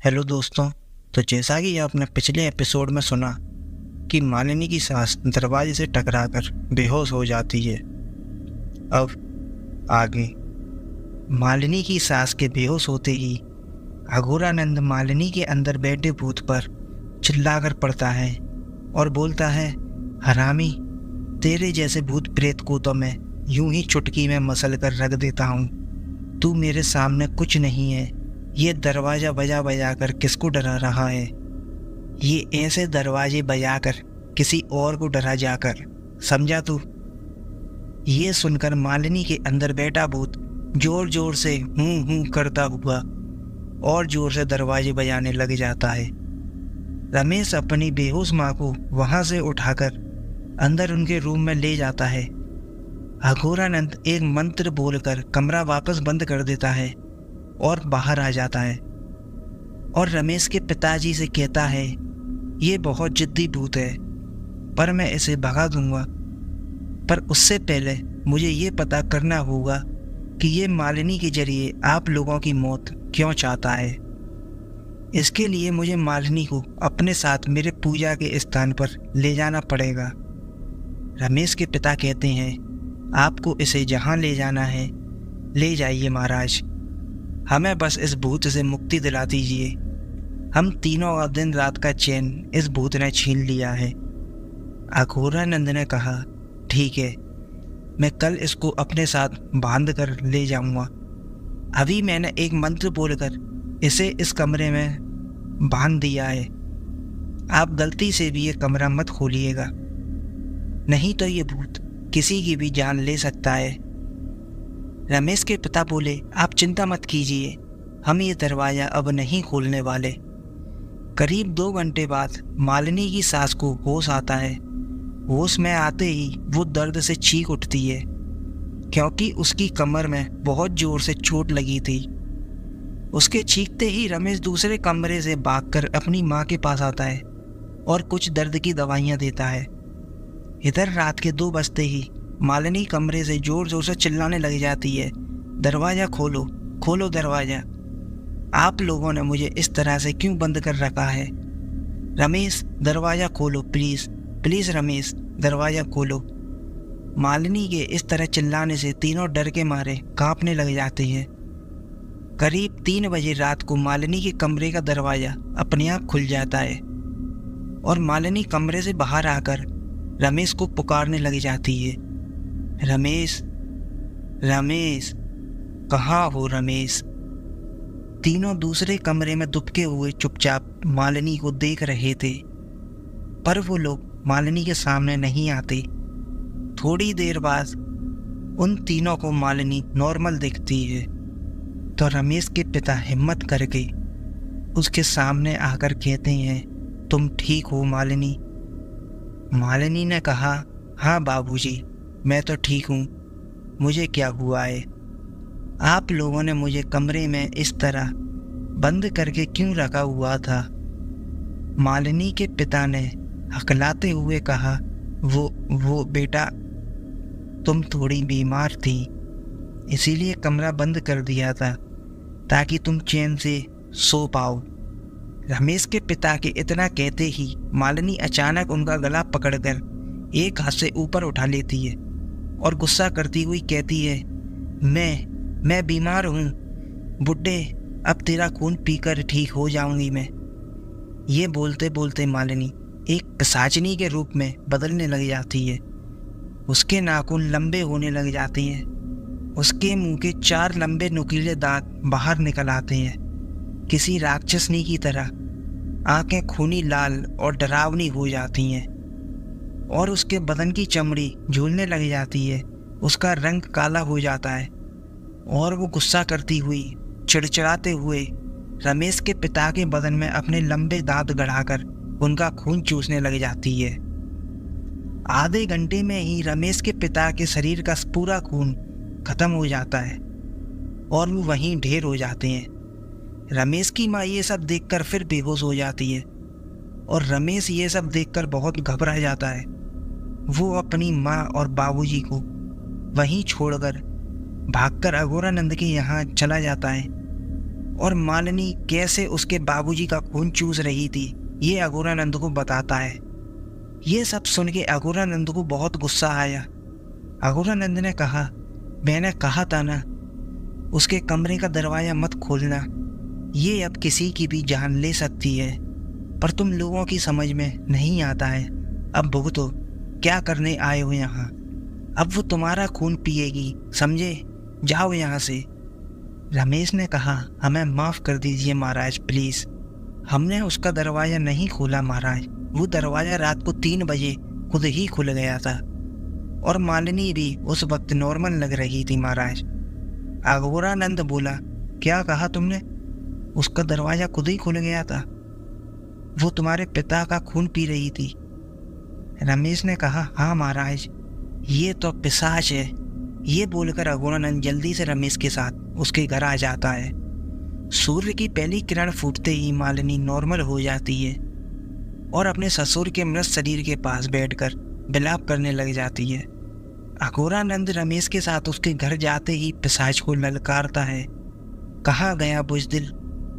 Hello दोस्तों। तो जैसा कि आपने पिछले एपिसोड में सुना कि मालिनी की सास दरवाजे से टकराकर बेहोश हो जाती है। अब आगे मालिनी की सास के बेहोश होते ही अघोरानंद मालिनी के अंदर बैठे भूत पर चिल्लाकर पड़ता है और बोलता है, हरामी, तेरे जैसे भूत प्रेत को तो मैं यूं ही चुटकी में मसल कर रख देता हूँ। तू मेरे सामने कुछ नहीं है। ये दरवाज़ा बजा बजा कर किसको डरा रहा है? ये ऐसे दरवाजे बजाकर किसी और को डरा जाकर, समझा तू? ये सुनकर मालिनी के अंदर बैठा भूत जोर जोर से हूँ करता हुआ और जोर से दरवाजे बजाने लग जाता है। रमेश अपनी बेहोश माँ को वहाँ से उठाकर अंदर उनके रूम में ले जाता है। अघोरानंद एक मंत्र बोलकर कमरा वापस बंद कर देता है और बाहर आ जाता है और रमेश के पिताजी से कहता है, ये बहुत जिद्दी भूत है पर मैं इसे भगा दूंगा, पर उससे पहले मुझे ये पता करना होगा कि ये मालिनी के जरिए आप लोगों की मौत क्यों चाहता है। इसके लिए मुझे मालिनी को अपने साथ मेरे पूजा के स्थान पर ले जाना पड़ेगा। रमेश के पिता कहते हैं, आपको इसे जहाँ ले जाना है ले जाइए महाराज, हमें बस इस भूत से मुक्ति दिला दीजिए। हम तीनों का दिन रात का चैन इस भूत ने छीन लिया है। अघोरानंद ने कहा, ठीक है, मैं कल इसको अपने साथ बांध कर ले जाऊंगा। अभी मैंने एक मंत्र बोलकर इसे इस कमरे में बांध दिया है। आप गलती से भी ये कमरा मत खोलिएगा, नहीं तो ये भूत किसी की भी जान ले सकता है। रमेश के पिता बोले, आप चिंता मत कीजिए, हम ये दरवाज़ा अब नहीं खोलने वाले। करीब 2 घंटे बाद मालिनी की सास को होश आता है। होश में आते ही वो दर्द से चीख उठती है क्योंकि उसकी कमर में बहुत जोर से चोट लगी थी। उसके चीखते ही रमेश दूसरे कमरे से भागकर अपनी माँ के पास आता है और कुछ दर्द की दवाइयाँ देता है। इधर रात के 2 बजते ही मालिनी कमरे से जोर जोर से चिल्लाने लग जाती है, दरवाज़ा खोलो, खोलो दरवाज़ा। आप लोगों ने मुझे इस तरह से क्यों बंद कर रखा है? रमेश, दरवाज़ा खोलो प्लीज़, प्लीज़ रमेश, दरवाज़ा खोलो। मालिनी के इस तरह चिल्लाने से तीनों डर के मारे कांपने लग जाते हैं। करीब 3 बजे रात को मालिनी के कमरे का दरवाज़ा अपने आप खुल जाता है और मालिनी कमरे से बाहर आकर रमेश को पुकारने लग जाती है, रमेश, रमेश, कहाँ हो रमेश? तीनों दूसरे कमरे में दुबके हुए चुपचाप मालिनी को देख रहे थे, पर वो लोग मालिनी के सामने नहीं आते। थोड़ी देर बाद उन तीनों को मालिनी नॉर्मल दिखती है तो रमेश के पिता हिम्मत करके उसके सामने आकर कहते हैं, तुम ठीक हो मालिनी? मालिनी ने कहा, हाँ बाबूजी, मैं तो ठीक हूँ, मुझे क्या हुआ है? आप लोगों ने मुझे कमरे में इस तरह बंद करके क्यों रखा हुआ था? मालिनी के पिता ने हकलाते हुए कहा, वो बेटा, तुम थोड़ी बीमार थी, इसीलिए कमरा बंद कर दिया था ताकि तुम चैन से सो पाओ। रमेश के पिता के इतना कहते ही मालिनी अचानक उनका गला पकड़कर एक हाथ से ऊपर उठा लेती है और गुस्सा करती हुई कहती है, मैं बीमार हूँ बुड्ढे, अब तेरा खून पीकर ठीक हो जाऊंगी मैं। ये बोलते बोलते मालिनी एक पिशाचिनी के रूप में बदलने लग जाती है। उसके नाखून लंबे होने लग जाते हैं, उसके मुंह के 4 लंबे नुकीले दांत बाहर निकल आते हैं। किसी राक्षसनी की तरह आंखें खूनी लाल और डरावनी हो जाती हैं और उसके बदन की चमड़ी झूलने लग जाती है। उसका रंग काला हो जाता है और वो गुस्सा करती हुई, चिड़चिड़ाते हुए रमेश के पिता के बदन में अपने लंबे दांत गड़ाकर उनका खून चूसने लग जाती है। आधे घंटे में ही रमेश के पिता के शरीर का पूरा खून खत्म हो जाता है और वो वहीं ढेर हो जाते हैं। रमेश की माँ ये सब देखकर फिर बेहोश हो जाती है और रमेश ये सब देखकर बहुत घबरा जाता है। वो अपनी माँ और बाबूजी को वहीं छोड़कर भागकर अघोरानंद के यहाँ चला जाता है और मालिनी कैसे उसके बाबूजी का खून चूस रही थी ये अघोरानंद को बताता है। ये सब सुन के अघोरानंद को बहुत गुस्सा आया। अघोरानंद ने कहा, मैंने कहा था ना, उसके कमरे का दरवाजा मत खोलना, ये अब किसी की भी जान ले सकती है, पर तुम लोगों की समझ में नहीं आता है। अब भुगतो, क्या करने आए हो यहाँ? अब वो तुम्हारा खून पिएगी, समझे? जाओ यहाँ से। रमेश ने कहा, हमें माफ़ कर दीजिए महाराज, प्लीज़। हमने उसका दरवाज़ा नहीं खोला महाराज, वो दरवाज़ा रात को 3 बजे खुद ही खुल गया था और मालिनी भी उस वक्त नॉर्मल लग रही थी महाराज। अघोरानंद बोला, क्या कहा तुमने? उसका दरवाज़ा खुद ही खुल गया था? वो तुम्हारे पिता का खून पी रही थी? रमेश ने कहा, हाँ महाराज, ये तो पिशाच है। ये बोलकर अघोरानंद जल्दी से रमेश के साथ उसके घर आ जाता है। सूर्य की पहली किरण फूटते ही मालिनी नॉर्मल हो जाती है और अपने ससुर के मृत शरीर के पास बैठकर विलाप करने लग जाती है। अघोरानंद रमेश के साथ उसके घर जाते ही पिशाच को ललकारता है, कहाँ गया बुज़दिल,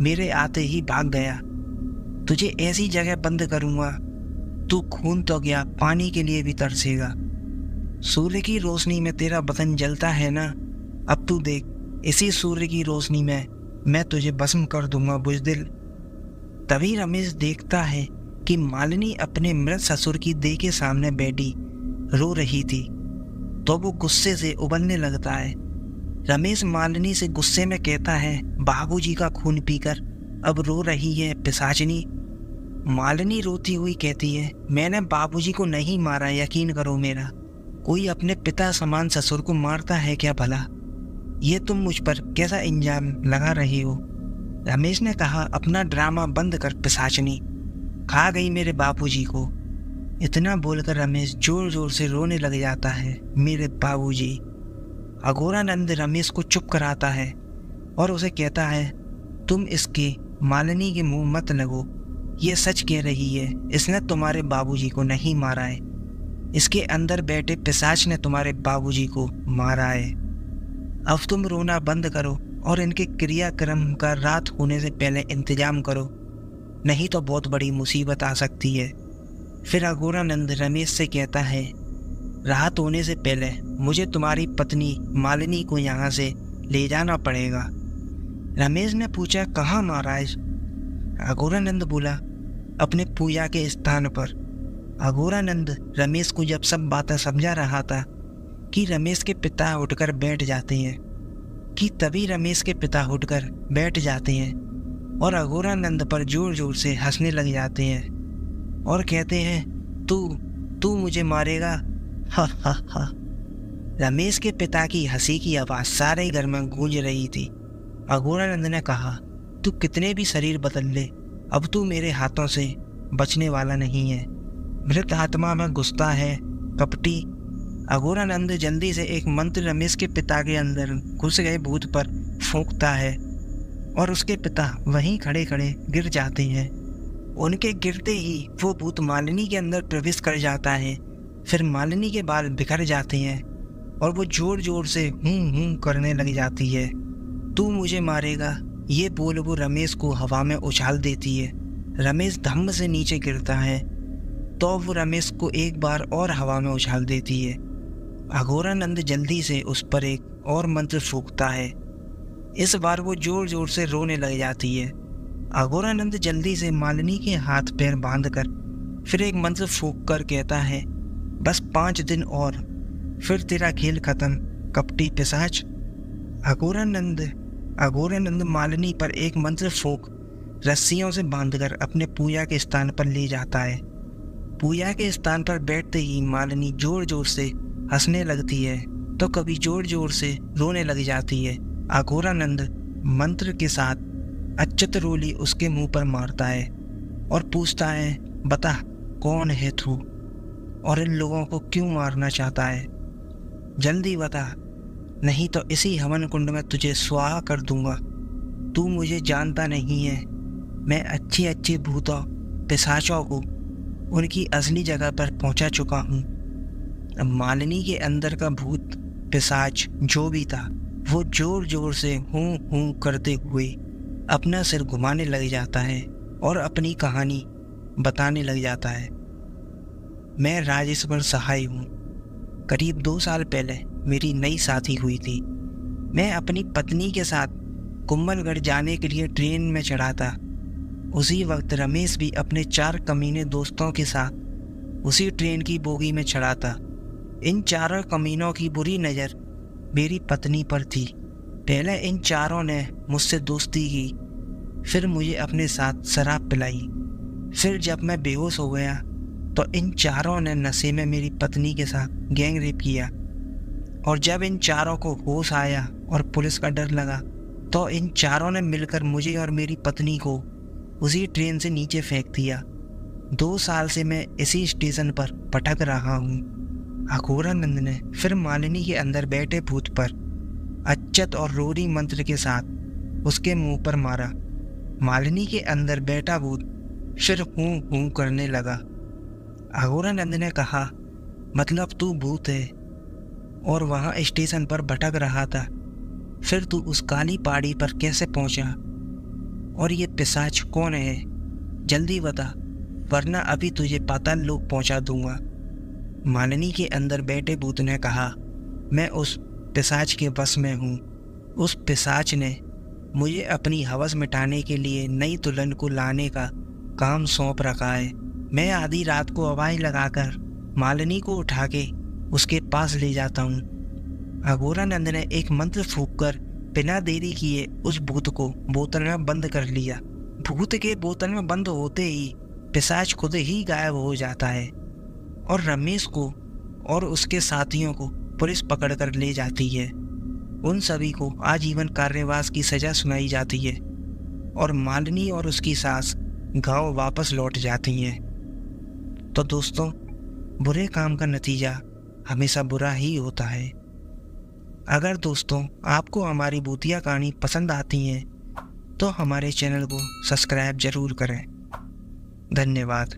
मेरे आते ही भाग गया। तुझे ऐसी जगह बंद करूँगा, तू खून तो गया, पानी के लिए भी तरसेगा। सूर्य की रोशनी में तेरा बदन जलता है ना, अब तू देख, इसी सूर्य की रोशनी में मैं तुझे भस्म कर दूंगा बुज़दिल। तभी रमेश देखता है कि मालिनी अपने मृत ससुर की देह के सामने बैठी रो रही थी, तो वो गुस्से से उबलने लगता है। रमेश मालिनी से गुस्से में कहता है, बाबूजी का खून पीकर अब रो रही है पिशाचिनी। मालिनी रोती हुई कहती है, मैंने बाबूजी को नहीं मारा, यकीन करो मेरा। कोई अपने पिता समान ससुर को मारता है क्या भला? ये तुम मुझ पर कैसा इल्जाम लगा रही हो? रमेश ने कहा, अपना ड्रामा बंद कर पिशाचनी, खा गई मेरे बाबूजी को। इतना बोलकर रमेश जोर जोर से रोने लग जाता है, मेरे बाबूजी। अघोरानंद रमेश को चुप कराता है और उसे कहता है, तुम इसके मालिनी के मुंह मत लगो, ये सच कह रही है, इसने तुम्हारे बाबूजी को नहीं मारा है, इसके अंदर बैठे पिशाच ने तुम्हारे बाबूजी को मारा है। अब तुम रोना बंद करो और इनके क्रियाक्रम का रात होने से पहले इंतजाम करो, नहीं तो बहुत बड़ी मुसीबत आ सकती है। फिर अघोरानंद रमेश से कहता है, रात होने से पहले मुझे तुम्हारी पत्नी मालिनी को यहाँ से ले जाना पड़ेगा। रमेश ने पूछा, कहाँ महाराज? अघोरानंद बोला, अपने पूजा के स्थान पर। अघोरानंद रमेश को जब सब बातें समझा रहा था कि रमेश के पिता उठकर बैठ जाते हैं तभी रमेश के पिता उठकर बैठ जाते हैं और अघोरानंद पर जोर जोर से हंसने लग जाते हैं और कहते हैं, तू मुझे मारेगा, हा हा हा। रमेश के पिता की हंसी की आवाज़ सारे घर में गूंज रही थी। अघोरानंद ने कहा, तू कितने भी शरीर बदल ले, अब तू मेरे हाथों से बचने वाला नहीं है। मृत आत्मा में घुसता है कपटी। अघोरानंद जल्दी से एक मंत्र रमेश के पिता के अंदर घुस गए भूत पर फूंकता है और उसके पिता वहीं खड़े खड़े गिर जाते हैं। उनके गिरते ही वो भूत मालिनी के अंदर प्रवेश कर जाता है। फिर मालिनी के बाल बिखर जाते हैं और वो जोर जोर से हूँ करने लग जाती है। तू मुझे मारेगा, ये बोल वो रमेश को हवा में उछाल देती है। रमेश धम्म से नीचे गिरता है तो वो रमेश को एक बार और हवा में उछाल देती है। अघोरानंद जल्दी से उस पर एक और मंत्र फूंकता है। इस बार वो जोर जोर से रोने लग जाती है। अघोरानंद जल्दी से मालिनी के हाथ पैर बांधकर फिर एक मंत्र फूंक कर कहता है, बस 5 दिन और, फिर तेरा खेल खत्म कपटी पिशाच। अघोरानंद मालिनी पर एक मंत्र फूंक रस्सियों से बांधकर अपने पूजा के स्थान पर ले जाता है। पूजा के स्थान पर बैठते ही मालिनी जोर जोर से हंसने लगती है तो कभी जोर जोर से रोने लग जाती है। अघोरानंद मंत्र के साथ अच्युत रोली उसके मुंह पर मारता है और पूछता है, बता कौन है तू और इन लोगों को क्यों मारना चाहता है? जल्दी बता, नहीं तो इसी हवन कुंड में तुझे स्वाहा कर दूंगा। तू मुझे जानता नहीं है, मैं अच्छे भूतों पिशाचों को उनकी असली जगह पर पहुंचा चुका हूँ। अब मालिनी के अंदर का भूत पिशाच जो भी था वो जोर जोर से हूँ करते हुए अपना सिर घुमाने लग जाता है और अपनी कहानी बताने लग जाता है। मैं राजेश्वर सहाय हूँ। करीब 2 साल पहले मेरी नई शादी हुई थी। मैं अपनी पत्नी के साथ कुंभलगढ़ जाने के लिए ट्रेन में चढ़ा था। उसी वक्त रमेश भी अपने 4 कमीने दोस्तों के साथ उसी ट्रेन की बोगी में चढ़ा था। इन चारों कमीनों की बुरी नज़र मेरी पत्नी पर थी। पहले इन चारों ने मुझसे दोस्ती की, फिर मुझे अपने साथ शराब पिलाई। फिर जब मैं बेहोश हो गया तो इन चारों ने नशे में मेरी पत्नी के साथ गैंग रेप किया। और जब इन चारों को होश आया और पुलिस का डर लगा तो इन चारों ने मिलकर मुझे और मेरी पत्नी को उसी ट्रेन से नीचे फेंक दिया। 2 साल से मैं इसी स्टेशन पर भटक रहा हूँ। अघोरानंद ने फिर मालिनी के अंदर बैठे भूत पर अच्युत और रोरी मंत्र के साथ उसके मुंह पर मारा। मालिनी के अंदर बैठा भूत फिर हूँ हूँ करने लगा। अघोरानंद ने कहा, मतलब तू भूत है और वहाँ स्टेशन पर भटक रहा था, फिर तू उस काली पहाड़ी पर कैसे पहुँचा? और ये पिशाच कौन है? जल्दी बता, वरना अभी तुझे पाताल लोक पहुँचा दूंगा। मालिनी के अंदर बैठे भूत ने कहा, मैं उस पिशाच के बस में हूँ। उस पिशाच ने मुझे अपनी हवस मिटाने के लिए नई दुल्हन को लाने का काम सौंप रखा है। मैं आधी रात को आवाज़ लगाकर मालिनी को उठा के उसके पास ले जाता हूँ। अघोरानंद ने एक मंत्र फूंककर बिना देरी किए उस भूत को बोतल में बंद कर लिया। भूत के बोतल में बंद होते ही पिशाच खुद ही गायब हो जाता है और रमेश को और उसके साथियों को पुलिस पकड़ कर ले जाती है। उन सभी को आजीवन कारावास की सज़ा सुनाई जाती है और मालिनी और उसकी सास गांव वापस लौट जाती हैं। तो दोस्तों, बुरे काम का नतीजा हमेशा बुरा ही होता है। अगर दोस्तों आपको हमारी भूतिया कहानी पसंद आती हैं तो हमारे चैनल को सब्सक्राइब ज़रूर करें। धन्यवाद।